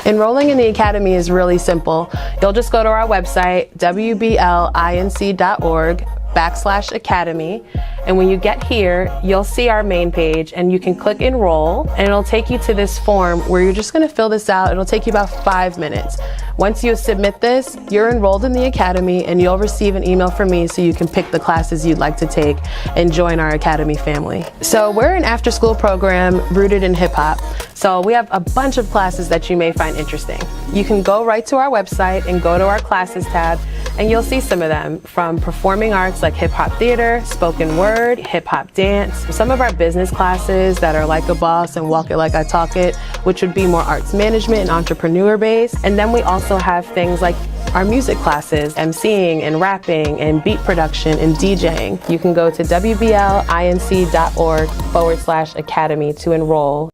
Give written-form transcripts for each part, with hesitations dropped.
Enrolling in the Academy is really simple. You'll just go to our website, wblinc.org/academy. And when you get here, you'll see our main page and you can click enroll and it'll take you to this form where you're just gonna fill this out. It'll take you about 5 minutes. Once you submit this, you're enrolled in the Academy and you'll receive an email from me so you can pick the classes you'd like to take and join our Academy family. So we're an after-school program rooted in hip hop. So we have a bunch of classes that you may find interesting. You can go right to our website and go to our classes tab and you'll see some of them, from performing arts like hip hop theater, spoken word, hip hop dance, some of our business classes that are like a boss and walk it like I talk it, which would be more arts management and entrepreneur based. And then we also have things like our music classes, emceeing and rapping and beat production and DJing. You can go to wblinc.org/academy to enroll.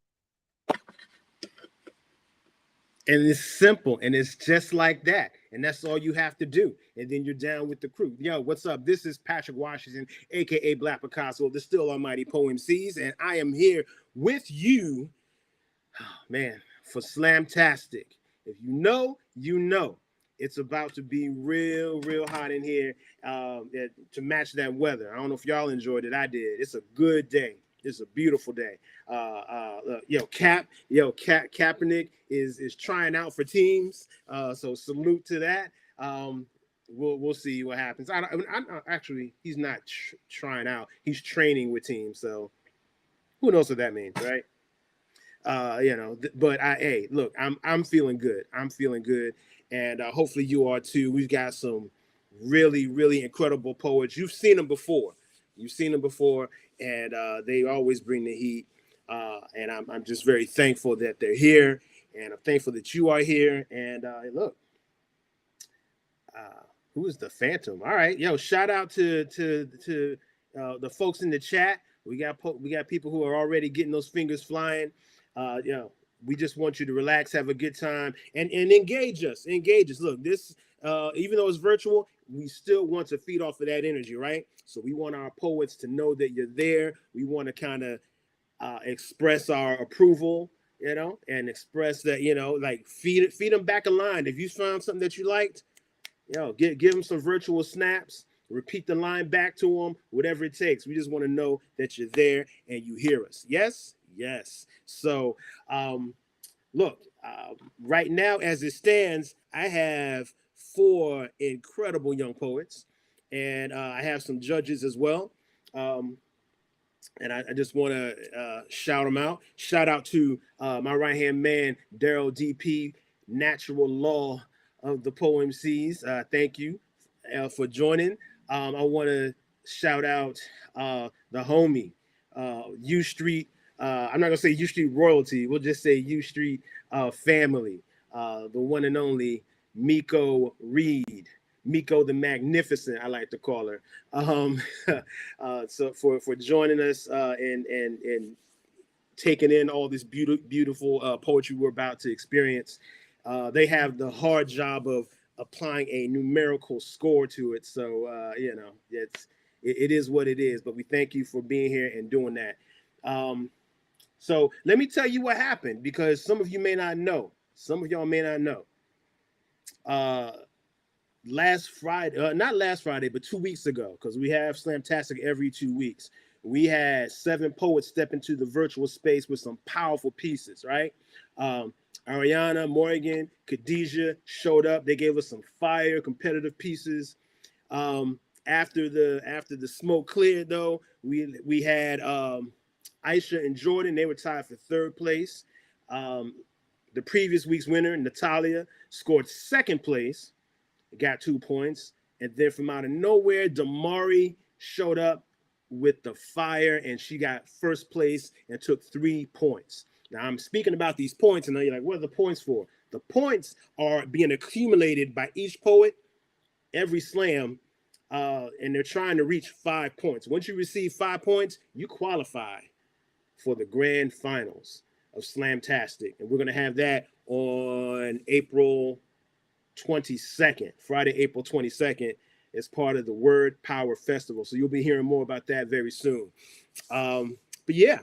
And it's simple, and it's just like that. And that's all you have to do. And then you're down with the crew. Yo, what's up? This is Patrick Washington, a.k.a. Black Picasso, the Still Almighty Poem C's. And I am here with you, man, for Slamtastic. If you know, you know. It's about to be real, real hot in here to match that weather. I don't know if y'all enjoyed it. I did. It's a good day. It's a beautiful day. Kaepernick is trying out for teams. So salute to that. We'll see what happens. Actually, he's not trying out. He's training with teams. So who knows what that means, right? But look, I'm feeling good. I'm feeling good, and hopefully you are too. We've got some really, really incredible poets. You've seen them before. And they always bring the heat. And I'm just very thankful that they're here, and I'm thankful that you are here. And look, who is the Phantom? All right, yo, shout out to the folks in the chat. We got people who are already getting those fingers flying. We just want you to relax, have a good time, and engage us. Look, this even though it's virtual, we still want to feed off of that energy, right? So we want our poets to know that you're there. We want to kind of express our approval, and express that, like feed them back a line. If you found something that you liked, give them some virtual snaps, repeat the line back to them, whatever it takes. We just want to know that you're there and you hear us. Yes. So, look, right now as it stands, I have 4 incredible young poets, and I have some judges as well. And I just want to shout them out. Shout out to my right-hand man, Daryl DP, Natural Law of the Poem C's. Thank you for joining. I want to shout out the homie, U Street. I'm not going to say U Street royalty. We'll just say U Street family. The one and only Miko Reed. Miko the Magnificent, I like to call her. So for joining us and taking in all this beautiful poetry we're about to experience. They have the hard job of applying a numerical score to it. So it is what it is. But we thank you for being here and doing that. So let me tell you what happened, because some of you may not know. Some of y'all may not know. Last Friday, not last Friday, but 2 weeks ago, because we have Slamtastic every 2 weeks, we had 7 poets step into the virtual space with some powerful pieces, right? Arianna, Moygan, Khadijah showed up. They gave us some fire competitive pieces. After the smoke cleared, though, we had Isha and Jordan. They were tied for 3rd place. The previous week's winner, Natalia, scored 2nd place, got 2 points. And then from out of nowhere, Damari showed up with the fire, and she got 1st place and took 3 points. Now, I'm speaking about these points, and now you're like, what are the points for? The points are being accumulated by each poet every slam, and they're trying to reach 5 points. Once you receive 5 points, you qualify for the grand finals of Slamtastic. And we're going to have that on April 22nd, Friday, April 22nd, as part of the Word Power Festival. So you'll be hearing more about that very soon. But yeah.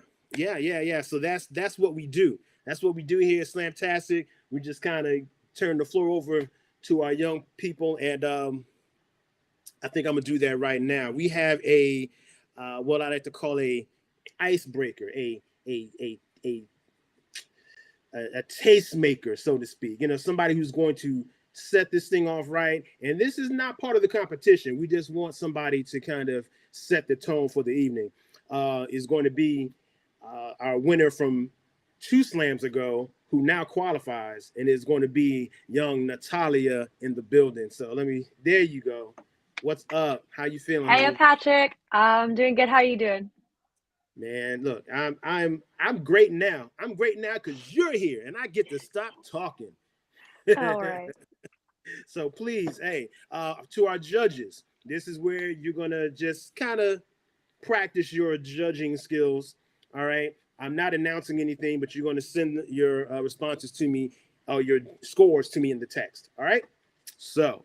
So that's what we do. That's what we do here at Slamtastic. We just kind of turn the floor over to our young people, and I think I'm gonna do that right now. We have a what I like to call a icebreaker, a a a a tastemaker, so to speak. You know, somebody who's going to set this thing off right. And this is not part of the competition. We just want somebody to kind of set the tone for the evening. Is going to be our winner from 2 slams ago, who now qualifies, and is going to be young Natalia in the building. So there you go. What's up? How you feeling? Hey, Honey? Patrick. I'm doing good. How are you doing? Man, look, I'm great now. I'm great now because you're here and I get to stop talking. All right. So please, hey, to our judges, this is where you're gonna just kind of practice your judging skills. All right. I'm not announcing anything, but you're gonna send your responses to me, or your scores to me in the text. All right. So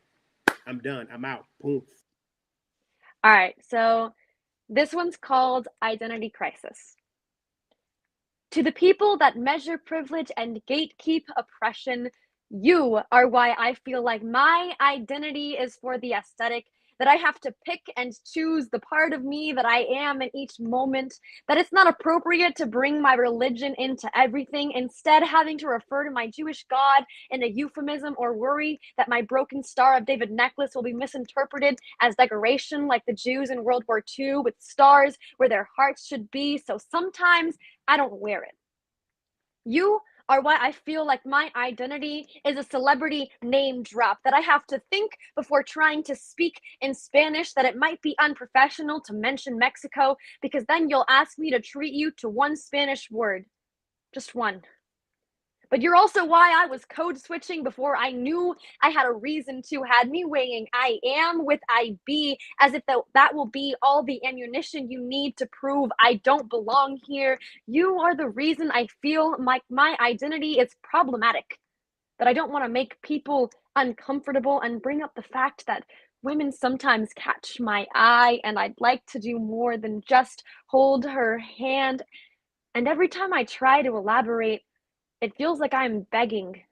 I'm done. I'm out. Boom. All right. So this one's called Identity Crisis. To the people that measure privilege and gatekeep oppression, you are why I feel like my identity is for the aesthetic, that I have to pick and choose the part of me that I am in each moment, that it's not appropriate to bring my religion into everything, instead having to refer to my Jewish God in a euphemism or worry that my broken Star of David necklace will be misinterpreted as decoration like the Jews in World War II with stars where their hearts should be, so sometimes I don't wear it. You are why I feel like my identity is a celebrity name drop, that I have to think before trying to speak in Spanish, that it might be unprofessional to mention Mexico, because then you'll ask me to treat you to one Spanish word. Just one. But you're also why I was code switching before I knew I had a reason to, had me weighing I am with I be, as if that will be all the ammunition you need to prove I don't belong here. You are the reason I feel like my identity is problematic, that I don't want to make people uncomfortable and bring up the fact that women sometimes catch my eye, and I'd like to do more than just hold her hand. And every time I try to elaborate, it feels like I'm begging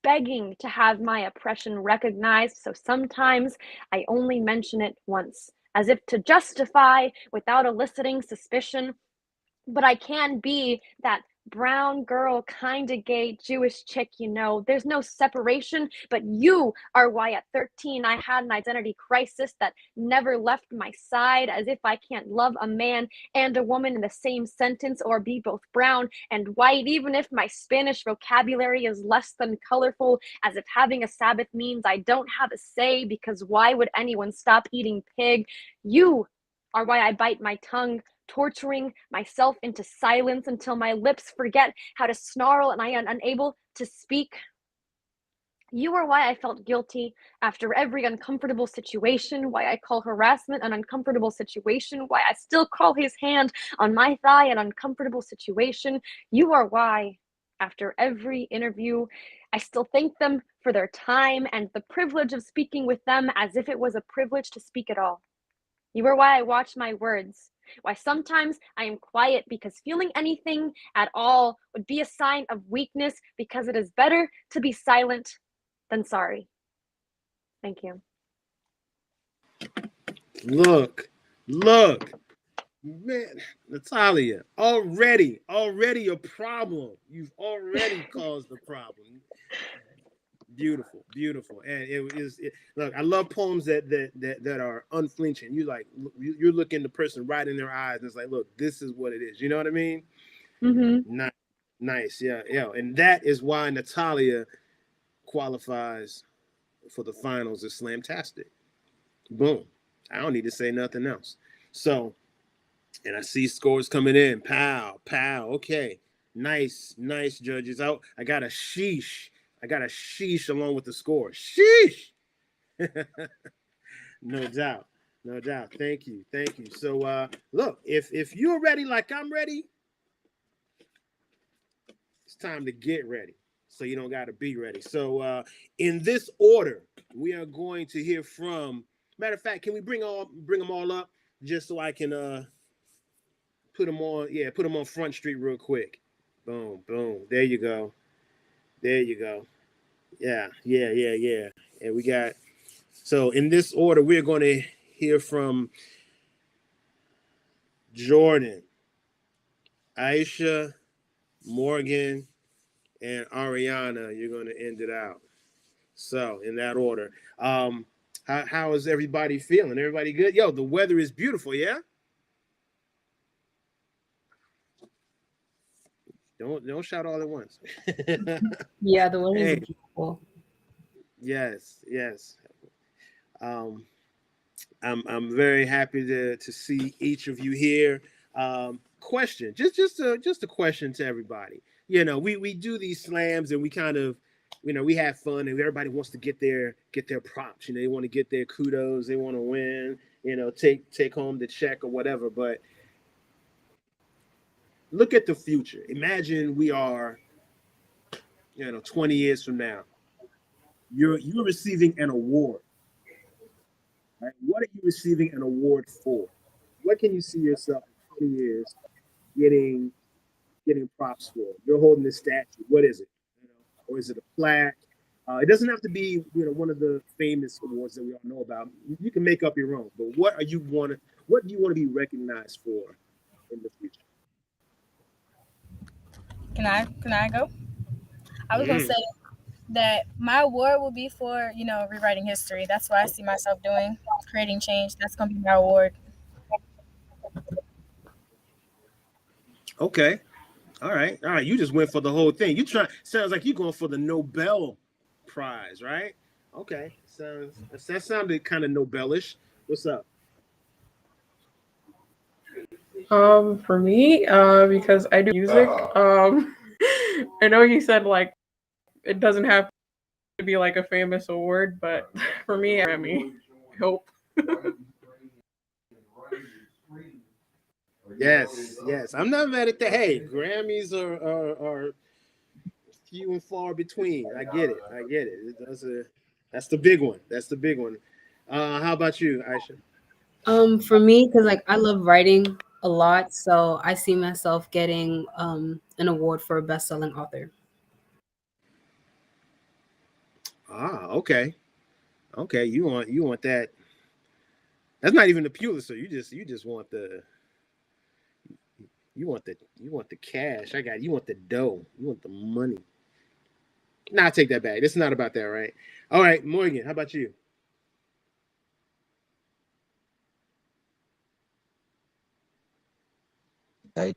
to have my oppression recognized. So sometimes I only mention it once, as if to justify without eliciting suspicion. But I can be that brown girl, kind of gay Jewish chick, There's no separation, but you are why at 13 I had an identity crisis that never left my side, as if I can't love a man and a woman in the same sentence, or be both brown and white, even if my Spanish vocabulary is less than colorful, as if having a Sabbath means I don't have a say, because why would anyone stop eating pig? You are why I bite my tongue, torturing myself into silence until my lips forget how to snarl and I am unable to speak. You are why I felt guilty after every uncomfortable situation, why I call harassment an uncomfortable situation, why I still call his hand on my thigh an uncomfortable situation. You are why, after every interview, I still thank them for their time and the privilege of speaking with them, as if it was a privilege to speak at all. You are why I watch my words, why sometimes I am quiet, because feeling anything at all would be a sign of weakness, because it is better to be silent than sorry. Thank you. Look, man, Natalia, already a problem. You've already caused the problem. Beautiful, and look, I love poems that are unflinching. You're looking the person right in their eyes, and it's like, look, this is what it is. You know what I mean? Mm-hmm. Nice, yeah, and that is why Natalia qualifies for the finals of Slamtastic. Boom. I don't need to say nothing else. So, and I see scores coming in. Pow. Okay. Nice, judges. I got a sheesh. Along with the score. Sheesh. No doubt. Thank you. So look, if you're ready like I'm ready, it's time to get ready. So you don't gotta be ready. So in this order, we are going to hear from. Matter of fact, can we bring them all up just so I can put them on Front Street real quick. Boom, boom. There you go. There you go. Yeah, yeah, yeah, yeah. And we got, so in this order, we're going to hear from Jordan, Aisha, Moygan, and Arianna. You're going to end it out. So in that order. How is everybody feeling? Everybody good? Yo, the weather is beautiful, yeah? Don't shout all at once. Yeah, the weather is Hey, beautiful. yes, yes. Um, I'm very happy to see each of you here. Question, just a question to everybody. We do these slams and we kind of, we have fun and everybody wants to get their props. They want to get their kudos. They want to win. Take home the check or whatever. But look at the future. Imagine we are, 20 years from now. You're receiving an award. Right? What are you receiving an award for? What can you see yourself in 20 years getting getting props for? You're holding this statue. What is it? Or is it a plaque? It doesn't have to be one of the famous awards that we all know about. You can make up your own. But what do you want to be recognized for in the future? Can I go? I was gonna say Mm, that my award will be for, rewriting history. That's what I see myself doing, creating change. That's gonna be my award. okay. All right. All right. You just went for the whole thing. Sounds like you're going for the Nobel Prize, right? Okay. That sounded kind of Nobelish. What's up? For me, because I do music, I know you said like it doesn't have to be like a famous award, but for me, Grammy. I hope. Yes, yes. I'm not mad at that. Hey, Grammys are few and far between. I get it. I get it. That's the big one. That's the big one. How about you, Aisha? For me, because like I love writing a lot, so I see myself getting an award for a best-selling author. Okay. Okay. You want that. That's not even the Pulitzer. You just want the cash. You want the dough. You want the money. Nah, I take that back. It's not about that, right? All right, Morgan, how about you? I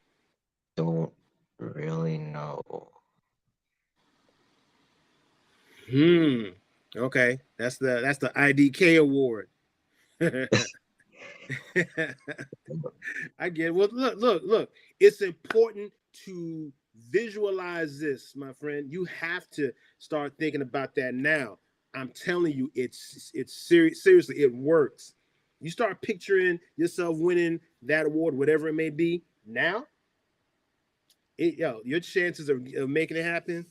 don't really know. Hmm. Okay. That's the IDK award. I get it. Well, look. It's important to visualize this, my friend. You have to start thinking about that now. I'm telling you, it's serious. Seriously, it works. You start picturing yourself winning that award, whatever it may be. Now, your chances of making it happen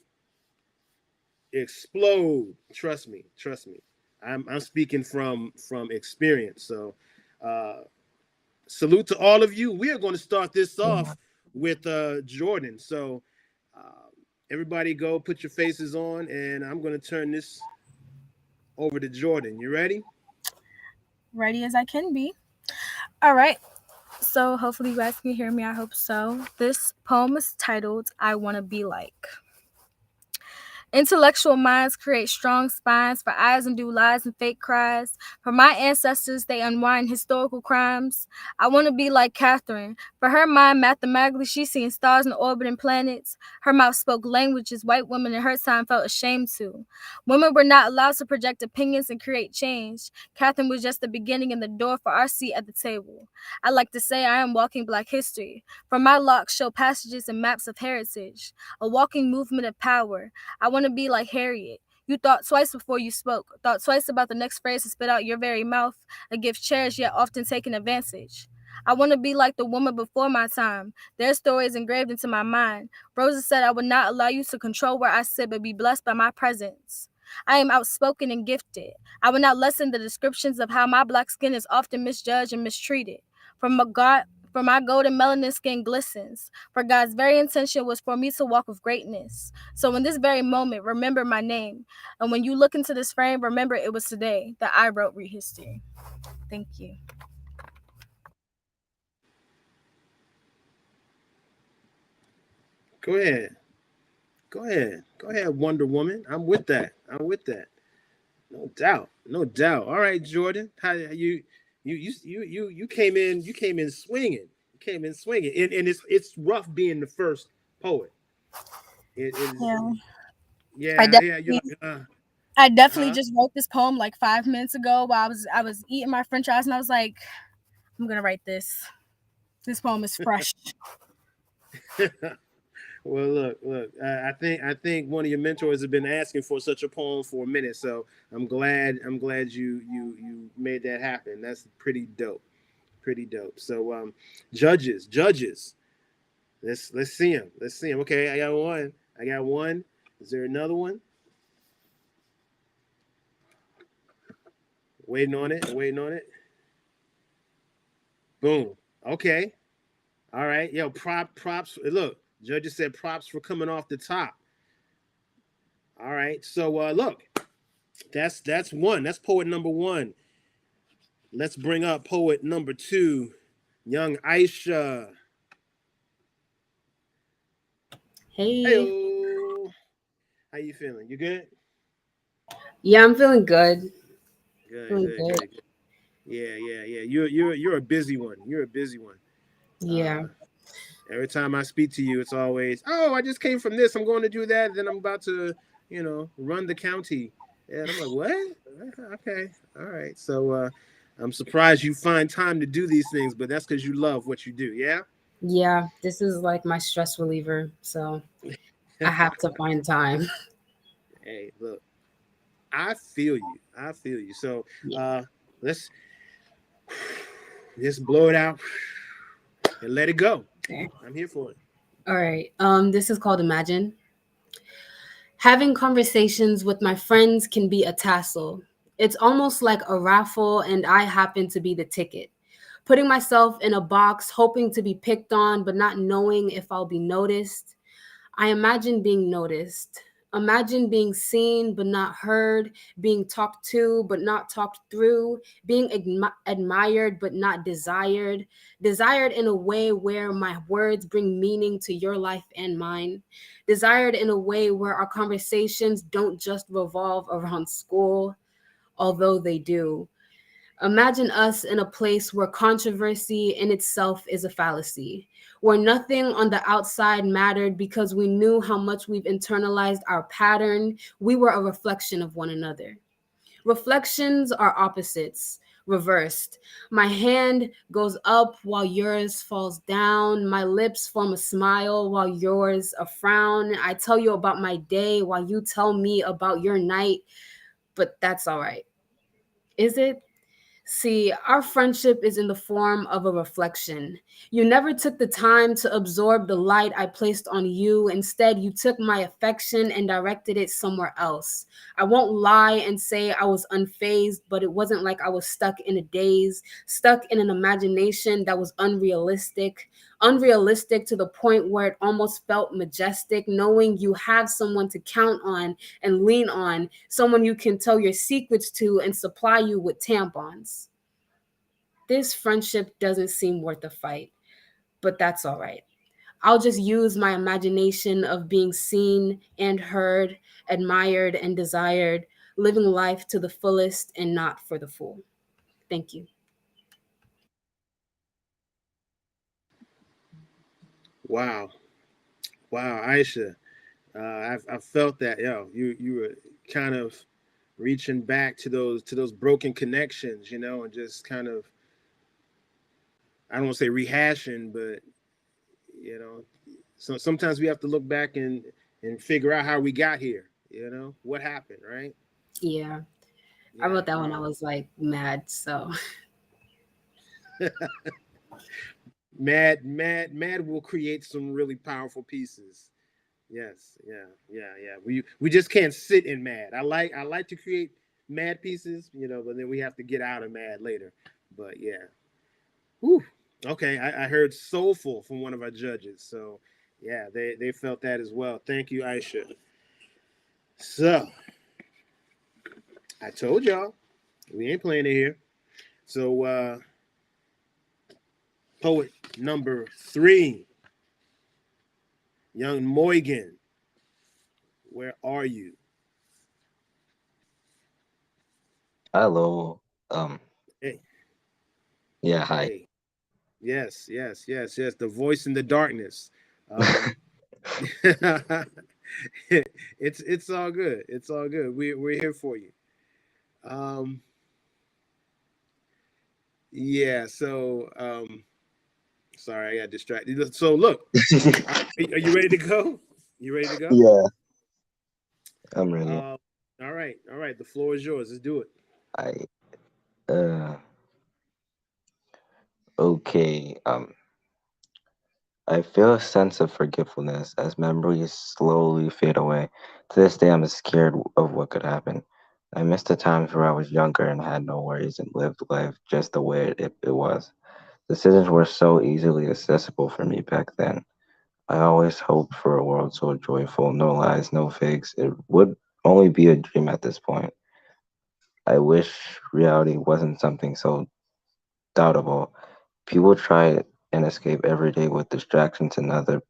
explode. Trust me. Trust me. I'm speaking from experience. So, uh, salute to all of you. We are going to start this Yeah. off with Jordan. So uh, everybody go put your faces on, and I'm going to turn this over to Jordan. You ready? Ready as I can be. All right. So hopefully you guys can hear me. I hope so. This poem is titled "I Want to Be Like." Intellectual minds create strong spines for eyes and do lies and fake cries. For my ancestors, they unwind historical crimes. I want to be like Catherine. For her mind, mathematically, she's seeing stars and orbiting planets. Her mouth spoke languages white women in her time felt ashamed to. Women were not allowed to project opinions and create change. Catherine was just the beginning and the door for our seat at the table. I like to say I am walking Black history. For my locks show passages and maps of heritage. A walking movement of power. I want to be like Harriet. You thought twice before you spoke, thought twice about the next phrase to spit out your very mouth, a gift cherished yet often taken advantage. I want to be like the woman before my time. Their story is engraved into my mind. Rosa said, I would not allow you to control where I sit, but be blessed by my presence. I am outspoken and gifted. I will not lessen the descriptions of how my Black skin is often misjudged and mistreated. From God, For my golden melanin skin glistens. For God's very intention was for me to walk with greatness. So in this very moment, remember my name. And when you look into this frame, remember it was today that I wrote Rehistory. Thank you. Go ahead. Go ahead. Go ahead, Wonder Woman. I'm with that. I'm with that. No doubt. No doubt. All right, Jordan. How you came in? You came in swinging. You came in swinging, and it's rough being the first poet. It is. Yeah. Yeah. Yeah. I definitely Uh-huh. just wrote this poem like 5 minutes ago while I was eating my French fries, and I was like, I'm gonna write this. This poem is fresh. Well, look. I think one of your mentors has been asking for such a poem for a minute, so I'm glad you made that happen. That's pretty dope. Pretty dope. So, judges. Let's see him. Let's see him. Okay, I got one. Is there another one? Waiting on it. Boom. Okay. All right. Yo, props. Look, judges said props for coming off the top. All right. So look, that's one. That's poet number one. Let's bring up poet number two, young Isha. Hey. Hey, how you feeling? You good? Yeah, I'm feeling good. Good. Yeah. You're a busy one. Yeah. Every time I speak to you, it's always, oh, I just came from this. I'm going to do that. Then I'm about to, run the county. And I'm like, what? Okay. All right. So I'm surprised you find time to do these things, but that's because you love what you do. Yeah. Yeah. This is like my stress reliever. So I have to find time. Hey, look, I feel you. So let's just blow it out and let it go. Okay. I'm here for it. All right. This is called Imagine. Having conversations with my friends can be a tassel. It's almost like a raffle, and I happen to be the ticket. Putting myself in a box, hoping to be picked on, but not knowing if I'll be noticed. I imagine being noticed. Imagine being seen but not heard, being talked to but not talked through, being admired but not desired, desired in a way where my words bring meaning to your life and mine, desired in a way where our conversations don't just revolve around school, although they do. Imagine us in a place where controversy in itself is a fallacy, where nothing on the outside mattered because we knew how much we've internalized our pattern. We were a reflection of one another. Reflections are opposites, reversed. My hand goes up while yours falls down. My lips form a smile while yours a frown. I tell you about my day while you tell me about your night, but that's all right. Is it? See, our friendship is in the form of a reflection. You never took the time to absorb the light I placed on you. Instead, you took my affection and directed it somewhere else. I won't lie and say I was unfazed, but it wasn't like I was stuck in a daze, stuck in an imagination that was unrealistic. Unrealistic to the point where it almost felt majestic, knowing you have someone to count on and lean on, someone you can tell your secrets to and supply you with tampons. This friendship doesn't seem worth a fight, but that's all right. I'll just use my imagination of being seen and heard, admired and desired, living life to the fullest and not for the fool. Thank you. Wow, Aisha. I felt that, you were kind of reaching back to those broken connections, and just kind of, I don't want to say rehashing, but so sometimes we have to look back and figure out how we got here, what happened, right? Yeah. I wrote that when I was like mad, so mad will create some really powerful pieces. Yes, yeah. We just can't sit in mad. I like to create mad pieces, but then we have to get out of mad later. But yeah. Whew. Okay, I heard soulful from one of our judges. So yeah, they felt that as well. Thank you, Isha. So I told y'all we ain't playing it here. So poet number 3, young Moygan, where are you? Hello. Hey, Yeah, hi. hey. Yes, yes, yes, yes. The voice in the darkness. Um, it's all good. It's all good. We're here for you. Um, yeah. So sorry, I got distracted. So look, are you ready to go? You ready to go? Yeah, I'm ready. Uh, all right, all right. The floor is yours. Let's do it. I okay. I feel a sense of forgetfulness as memories slowly fade away. To this day, I'm scared of what could happen. I miss the times where I was younger and had no worries and lived life just the way it was. Decisions were so easily accessible for me back then. I always hoped for a world so joyful, no lies, no fakes. It would only be a dream at this point. I wish reality wasn't something so doubtable. People try and escape every day with distractions and other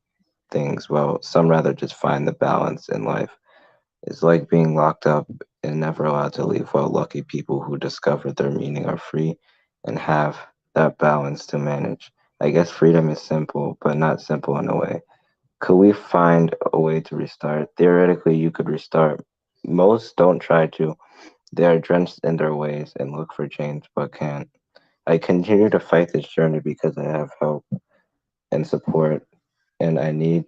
things. Well, some rather just find the balance in life. It's like being locked up and never allowed to leave, while lucky people who discover their meaning are free and have that balance to manage. I guess freedom is simple, but not simple in a way. Could we find a way to restart? Theoretically, you could restart. Most don't try to. They are drenched in their ways and look for change, but can't. I continue to fight this journey because I have help and support, and I need,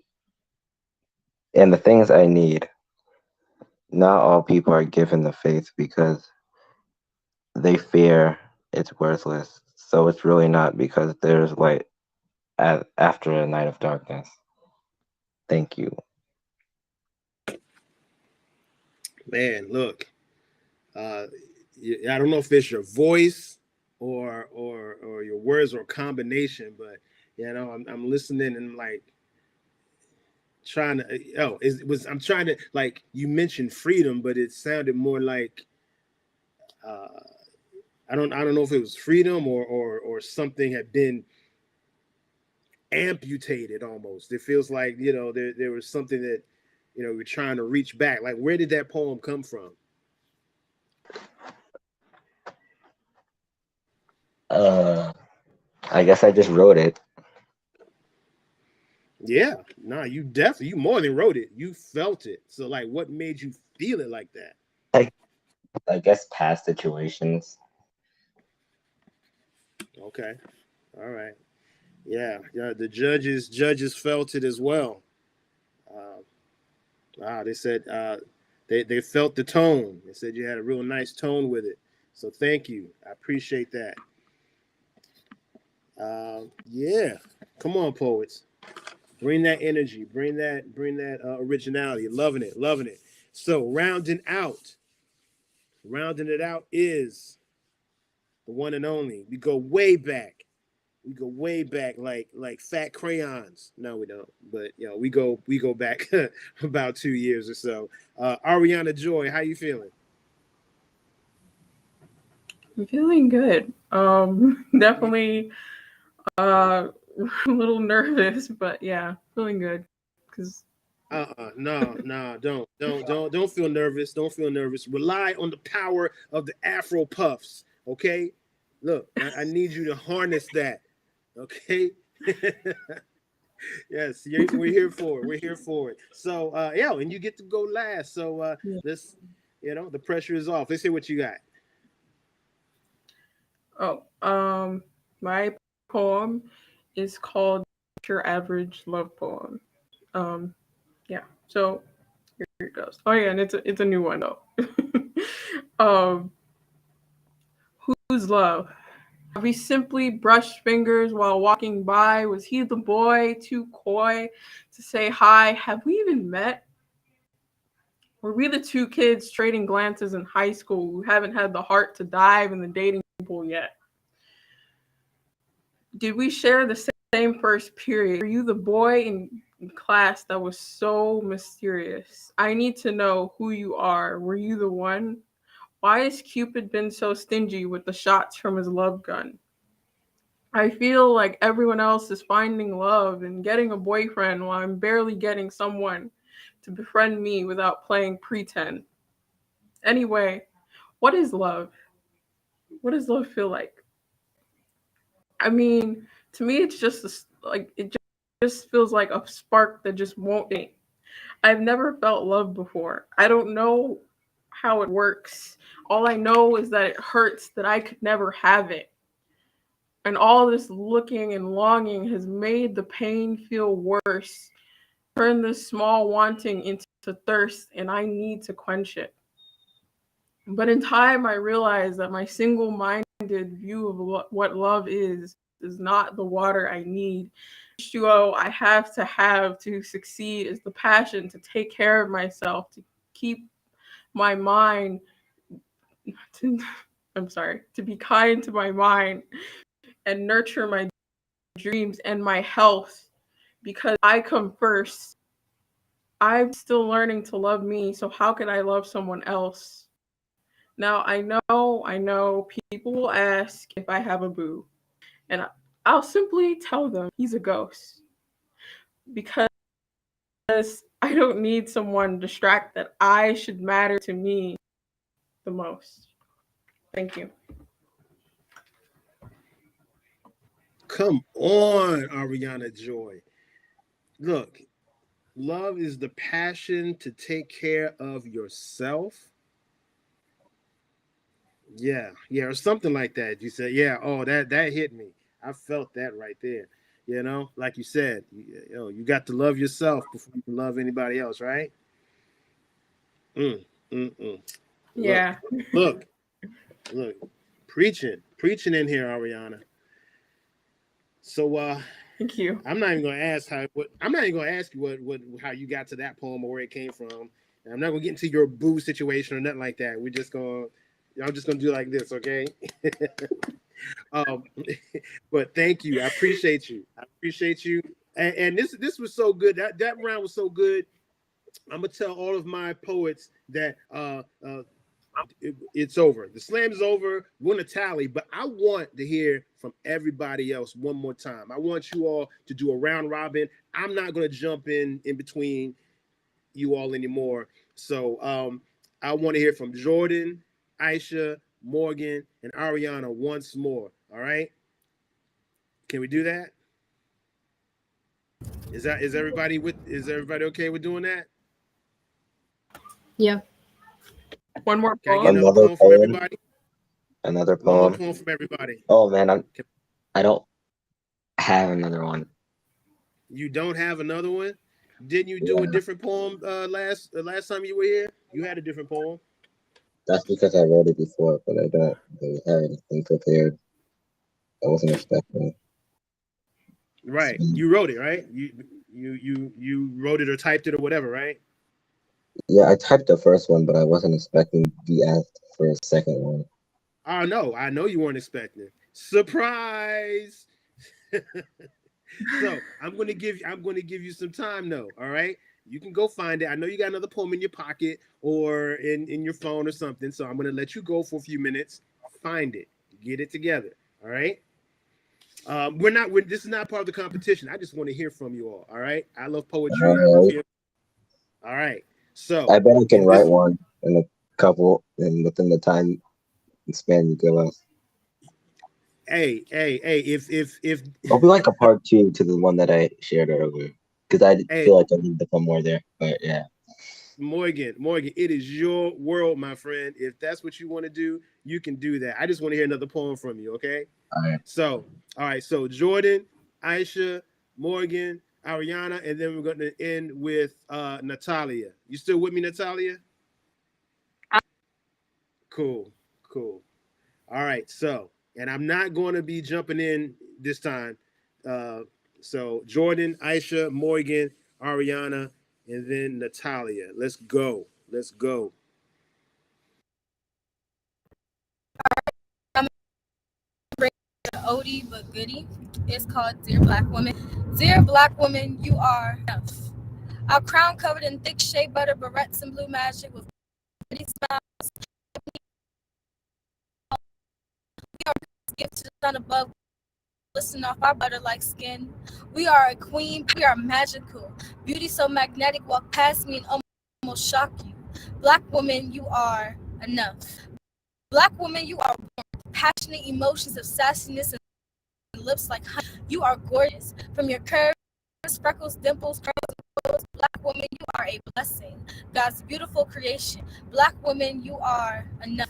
and the things I need. Not all people are given the faith because they fear it's worthless. So it's really not because there's light after a night of darkness. Thank you. Man, look. Uh, I don't know if it's your voice or your words or a combination, but I'm listening and like trying to it was I'm trying to like you mentioned freedom, but it sounded more like uh, I don't know if it was freedom or something had been amputated almost. It feels like there was something that we're trying to reach back. Like where did that poem come from? Uh, I guess I just wrote it. Yeah, nah, you more than wrote it. You felt it. So like what made you feel it like that? I, I guess past situations. Okay. All right. Yeah, yeah, the judges felt it as well. Uh, they said they felt the tone. They said you had a real nice tone with it. So thank you. I appreciate that. Yeah. Come on, poets. Bring that energy. Bring that originality. Loving it. Loving it. So rounding it out is the one and only. We go way back. We go way back, like fat crayons. No, we don't. But we go back about 2 years or so. Arianna Joy, how you feeling? I'm feeling good. Definitely a little nervous, but yeah, feeling good. Cause No, don't feel nervous. Don't feel nervous. Rely on the power of the Afro puffs. Okay, look, I need you to harness that. Okay. Yes, we're here for it. We're here for it. So, and you get to go last. So, yeah. let's, the pressure is off. Let's see what you got. Oh, my poem is called Your Average Love Poem. Yeah. So here it goes. Oh yeah, and it's a new one though. um, whose love? Have we simply brushed fingers while walking by? Was he the boy too coy to say hi? Have we even met? Were we the two kids trading glances in high school who haven't had the heart to dive in the dating pool yet? Did we share the same first period? Were you the boy in class that was so mysterious? I need to know who you are. Were you the one? Why has Cupid been so stingy with the shots from his love gun? I feel like everyone else is finding love and getting a boyfriend while I'm barely getting someone to befriend me without playing pretend. Anyway, what is love? What does love feel like? I mean, to me, it's just like it just feels like a spark that just won't be. I've never felt love before. I don't know how it works. All I know is that it hurts that I could never have it. And all this looking and longing has made the pain feel worse, turned this small wanting into thirst, and I need to quench it. But in time, I realized that my single minded view of what love is not the water I need. H2O I have to succeed is the passion to take care of myself, to keep my mind, to be kind to my mind and nurture my dreams and my health because I come first. I'm still learning to love me, so how can I love someone else? Now, I know people will ask if I have a boo, and I'll simply tell them he's a ghost because I don't need someone distract that I should matter to me the most. Thank you. Come on, Arianna Joy. Look, love is the passion to take care of yourself. Yeah, or something like that. You said, yeah. Oh, that hit me. I felt that right there. Like you said, you got to love yourself before you can love anybody else, right? Mm, mm, mm. Yeah. Look, preaching in here, Arianna. So, Thank you. I'm not even gonna ask you how you got to that poem or where it came from. And I'm not gonna get into your boo situation or nothing like that. I'm just gonna do like this, okay? But thank you. I appreciate you. And this was so good. That round was so good. I'm gonna tell all of my poets that it's over. The slam is over. We're gonna tally, but I want to hear from everybody else one more time. I want you all to do a round robin. I'm not gonna jump in between you all anymore. So I want to hear from Jordan, Isha, Moygan, and Arianna once more. All right. Can we do that? Is everybody okay with doing that? Yeah. One more Can I poem. get another poem from everybody? Another One more poem. poem from everybody. Oh man, I don't have another one. You don't have another one? Didn't you do a different poem last time you were here? You had a different poem. That's because I wrote it before, but I don't really have anything prepared. I wasn't expecting. Right. You wrote it, right? You wrote it or typed it or whatever, right? Yeah, I typed the first one, but I wasn't expecting to be asked for a second one. Oh no, I know you weren't expecting it. Surprise! So I'm gonna give you some time though. All right. You can go find it. I know you got another poem in your pocket or in your phone or something. So I'm gonna let you go for a few minutes. Find it. Get it together. All right. This is not part of the competition. I just want to hear from you all. All right. I love poetry. I love hearing. All right. So I bet I can write one in a couple and within the time span you give us. Hey, if It'll be like a part 2 to the one that I shared earlier. Because I feel like I need to put more there. But yeah. Moygan, it is your world, my friend. If that's what you want to do, you can do that. I just want to hear another poem from you, okay? All right. So Jordan, Isha, Moygan, Arianna, and then we're going to end with Natalia. You still with me, Natalia? Cool. All right, so, and I'm not going to be jumping in this time. So Jordan, Isha, Moygan, Arianna, and then Natalia. Let's go. oldie but goodie. It's called Dear Black Woman. Dear Black Woman, you are enough. Our crown covered in thick shea butter barrettes and blue magic with pretty smiles. We are gifted to the sun above, listen off our butter like skin. We are a queen, we are magical. Beauty so magnetic, walk past me and almost shock you. Black woman, you are enough. Black woman, you are warm, passionate emotions of sassiness and lips like honey. You are gorgeous. From your curves, freckles, dimples, curls, and pose, Black woman, you are a blessing. God's beautiful creation. Black woman, you are enough.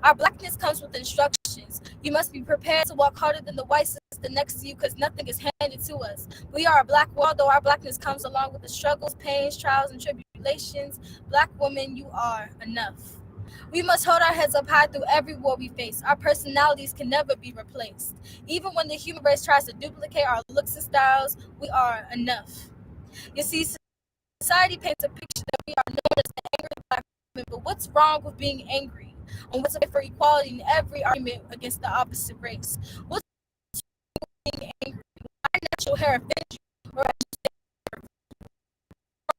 Our blackness comes with instructions. You must be prepared to walk harder than the white sister next to you because nothing is handed to us. We are a black world, though our blackness comes along with the struggles, pains, trials, and tribulations. Black woman, you are enough. We must hold our heads up high through every war we face. Our personalities can never be replaced. Even when the human race tries to duplicate our looks and styles, we are enough. You see, society paints a picture that we are known as the angry black women, but what's wrong with being angry? And what's right for equality in every argument against the opposite race? What's wrong with being angry? Why natural hair offend you? Or what's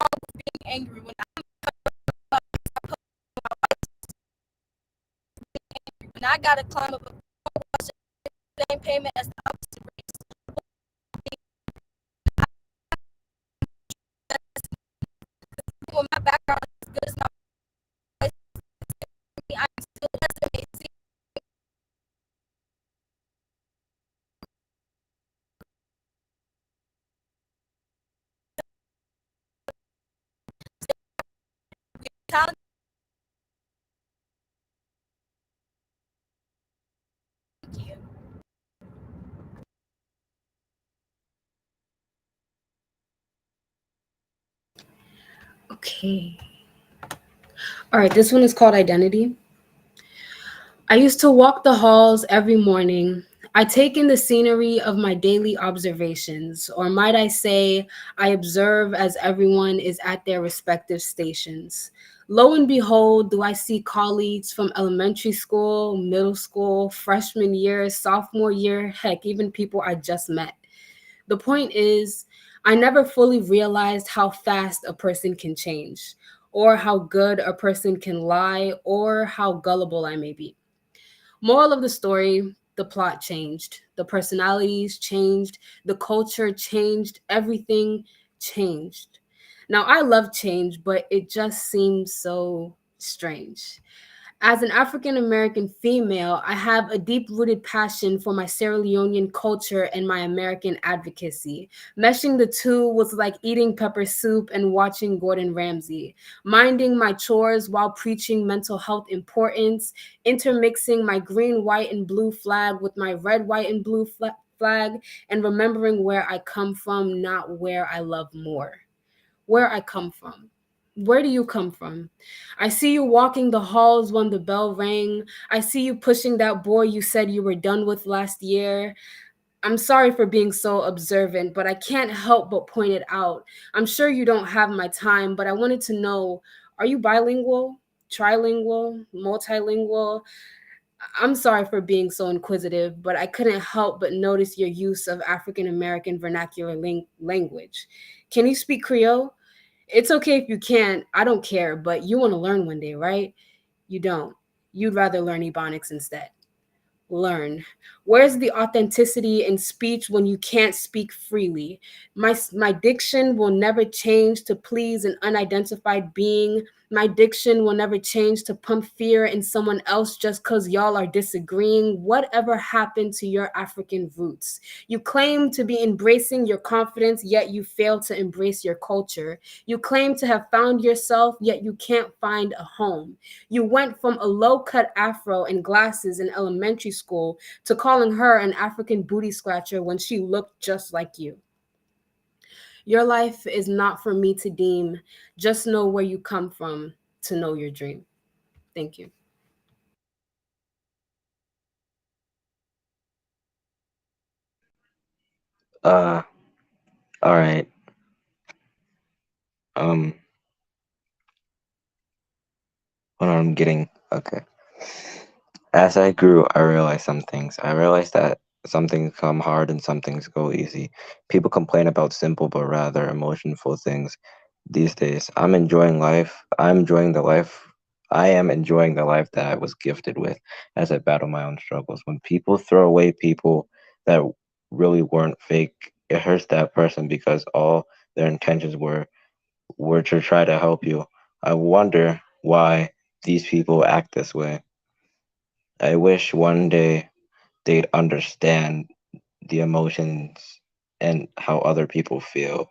wrong with being angry when I gotta climb up a same payment as the opposite race? When my background is good as my voice, I'm still estimated. Talent. Thank you. Okay. All right, this one is called Identity. I used to walk the halls every morning. I take in the scenery of my daily observations, or might I say, I observe as everyone is at their respective stations. Lo and behold, do I see colleagues from elementary school, middle school, freshman year, sophomore year, heck, even people I just met. The point is, I never fully realized how fast a person can change, or how good a person can lie, or how gullible I may be. Moral of the story, the plot changed, the personalities changed, the culture changed, everything changed. Now, I love change, but it just seems so strange. As an African American female, I have a deep rooted passion for my Sierra Leonean culture and my American advocacy. Meshing the two was like eating pepper soup and watching Gordon Ramsay, minding my chores while preaching mental health importance, intermixing my green, white, and blue flag with my red, white, and blue flag, and remembering where I come from, not where I love more. Where I come from. Where do you come from? I see you walking the halls when the bell rang. I see you pushing that boy you said you were done with last year. I'm sorry for being so observant, but I can't help but point it out. I'm sure you don't have my time, but I wanted to know, are you bilingual, trilingual, multilingual? I'm sorry for being so inquisitive, but I couldn't help but notice your use of African American vernacular language. Can you speak Creole? It's okay if you can't. I don't care, but you want to learn one day, right? You don't. You'd rather learn Ebonics instead. Learn. Where's the authenticity in speech when you can't speak freely? My diction will never change to please an unidentified being. My diction will never change to pump fear in someone else just because y'all are disagreeing. Whatever happened to your African roots? You claim to be embracing your confidence, yet you fail to embrace your culture. You claim to have found yourself, yet you can't find a home. You went from a low-cut afro and glasses in elementary school to calling her an African booty scratcher when she looked just like you. Your life is not for me to deem. Just know where you come from to know your dream. Thank you. Uh, all right. Um, What I'm getting, okay. As I grew, I realized some things. I realized that Some things come hard and some things go easy. People complain about simple but rather emotional things these days. I'm enjoying life. I am enjoying the life that I was gifted with as I battle my own struggles. When people throw away people that really weren't fake, it hurts that person because all their intentions were to try to help you. I wonder why these people act this way. I wish one day they'd understand the emotions and how other people feel.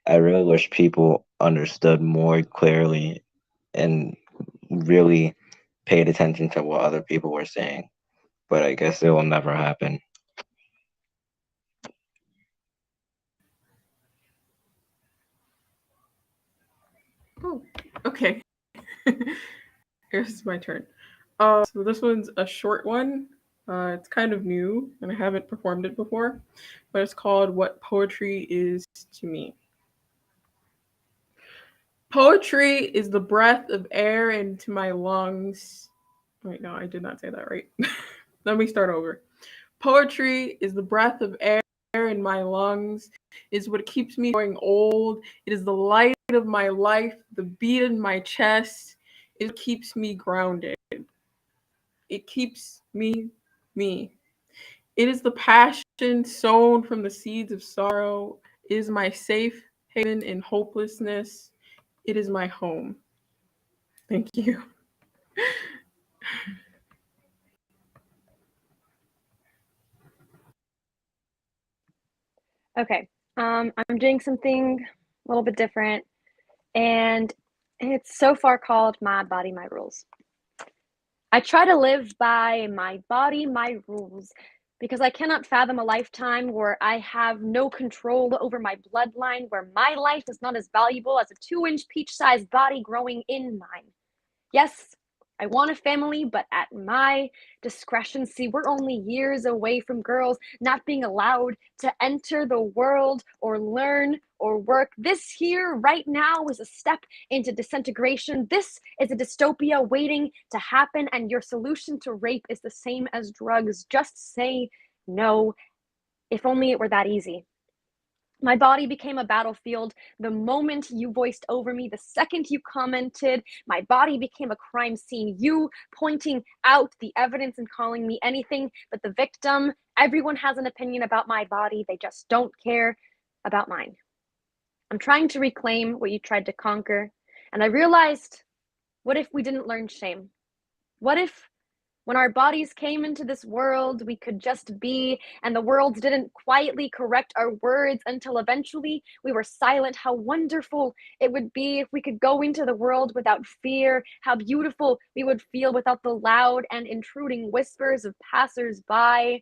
I really wish people understood more clearly and really paid attention to what other people were saying. But I guess it will never happen. Oh, okay. Here's my turn. So this one's a short one. It's kind of new, and I haven't performed it before, but it's called "What Poetry Is to Me." Poetry is the breath of air into my lungs. Wait, no, I did not say that right. Let me start over. Poetry is the breath of air in my lungs, is what keeps me growing old. It is the light of my life, the beat in my chest. It keeps me grounded. It keeps me me. It is the passion sown from the seeds of sorrow. It is my safe haven in hopelessness. It is my home. Thank you. Okay. I'm doing something a little bit different, and it's so far called My Body, My Rules. I try to live by my body, my rules, because I cannot fathom a lifetime where I have no control over my bloodline, where my life is not as valuable as a 2-inch peach-sized body growing in mine. Yes, I want a family, but at my discretion. See, we're only years away from girls not being allowed to enter the world or learn or work. This here, right now, is a step into disintegration. This is a dystopia waiting to happen, and your solution to rape is the same as drugs. Just say no. If only it were that easy. My body became a battlefield the moment you voiced over me, the second you commented. My body became a crime scene. You pointing out the evidence and calling me anything but the victim. Everyone has an opinion about my body. They just don't care about mine. I'm trying to reclaim what you tried to conquer. And I realized, what if we didn't learn shame? What if when our bodies came into this world, we could just be, and the world didn't quietly correct our words until eventually we were silent? How wonderful it would be if we could go into the world without fear. How beautiful we would feel without the loud and intruding whispers of passers-by.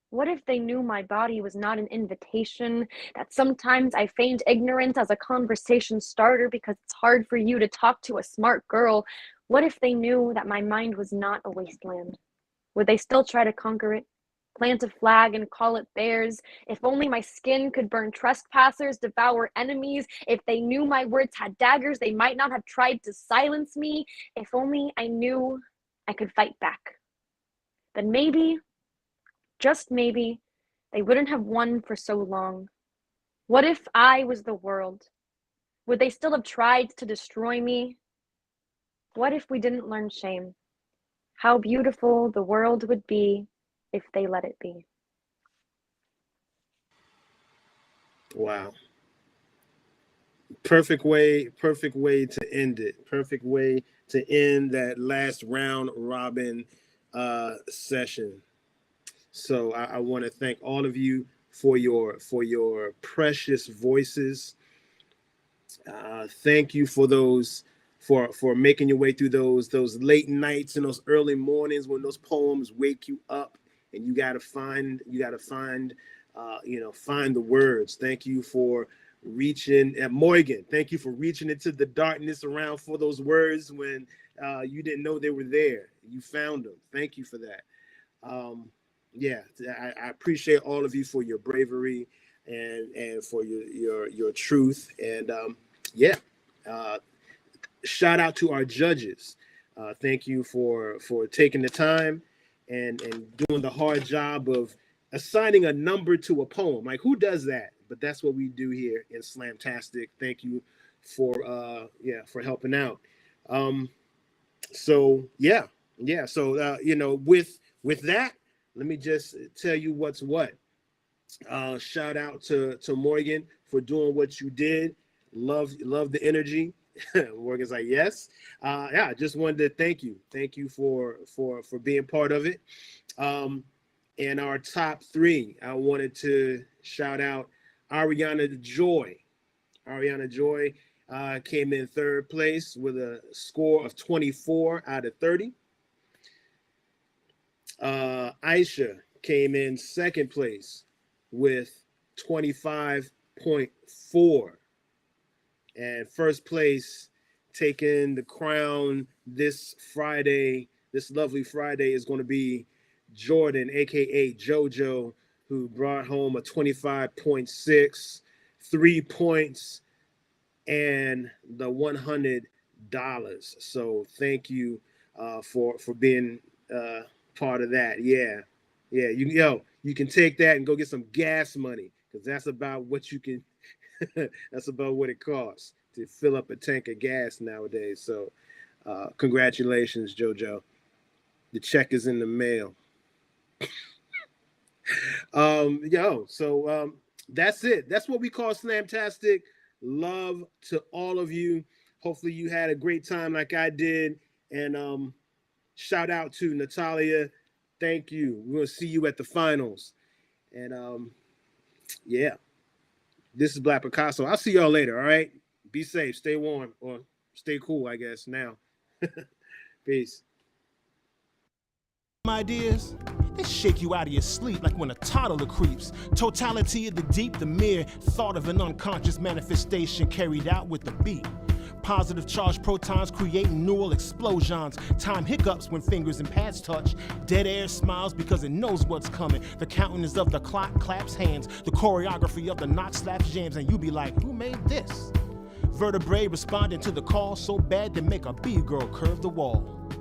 What if they knew my body was not an invitation, that sometimes I feigned ignorance as a conversation starter because it's hard for you to talk to a smart girl? What if they knew that my mind was not a wasteland? Would they still try to conquer it? Plant a flag and call it theirs? If only my skin could burn trespassers, devour enemies. If they knew my words had daggers, they might not have tried to silence me. If only I knew I could fight back. Then maybe, just maybe, they wouldn't have won for so long. What if I was the world? Would they still have tried to destroy me? What if we didn't learn shame? How beautiful the world would be if they let it be. Wow. Perfect way to end it. Perfect way to end that last round robin session. So I want to thank all of you for your precious voices. Thank you for those for making your way through those late nights and those early mornings when those poems wake you up and you gotta find find the words. Thank you for reaching at Moygan. Thank you for reaching into the darkness around for those words when you didn't know they were there. You found them. Thank you for that. Yeah, I appreciate all of you for your bravery and for your truth. And yeah, shout out to our judges. Thank you for taking the time and doing the hard job of assigning a number to a poem. Like, who does that? But that's what we do here in Slamtastic. Thank you for for helping out. So yeah. So with that, let me just tell you what's what. Shout out to Moygan for doing what you did. Love the energy. Morgan's like, yes. I just wanted to thank you for being part of it. And our top three, I wanted to shout out Arianna Joy. Arianna Joy came in third place with a score of 24 out of 30. Isha came in second place with 25.4. And first place, taking the crown this Friday, this lovely Friday, is going to be Jordan, aka Jojo, who brought home a 25.6, 3 points, and the $100. So thank you for being part of that. You can take that and go get some gas money, because that's about what you can. That's about what it costs to fill up a tank of gas nowadays. So congratulations, Jojo. The check is in the mail. That's it. That's what we call Slamtastic. Love to all of you. Hopefully you had a great time like I did. And shout out to Natalia. Thank you. We're going to see you at the finals. And this is Black Picasso. I'll see y'all later, all right? Be safe, stay warm, or stay cool, I guess, now. Peace. Ideas, they shake you out of your sleep like when a toddler creeps. Totality of the deep, the mere thought of an unconscious manifestation carried out with the beat. Positive charged protons creating neural explosions. Time hiccups when fingers and pads touch. Dead air smiles because it knows what's coming. The countenance of the clock claps hands. The choreography of the knock slaps jams. And you be like, who made this? Vertebrae responding to the call so bad they make a B-girl curve the wall.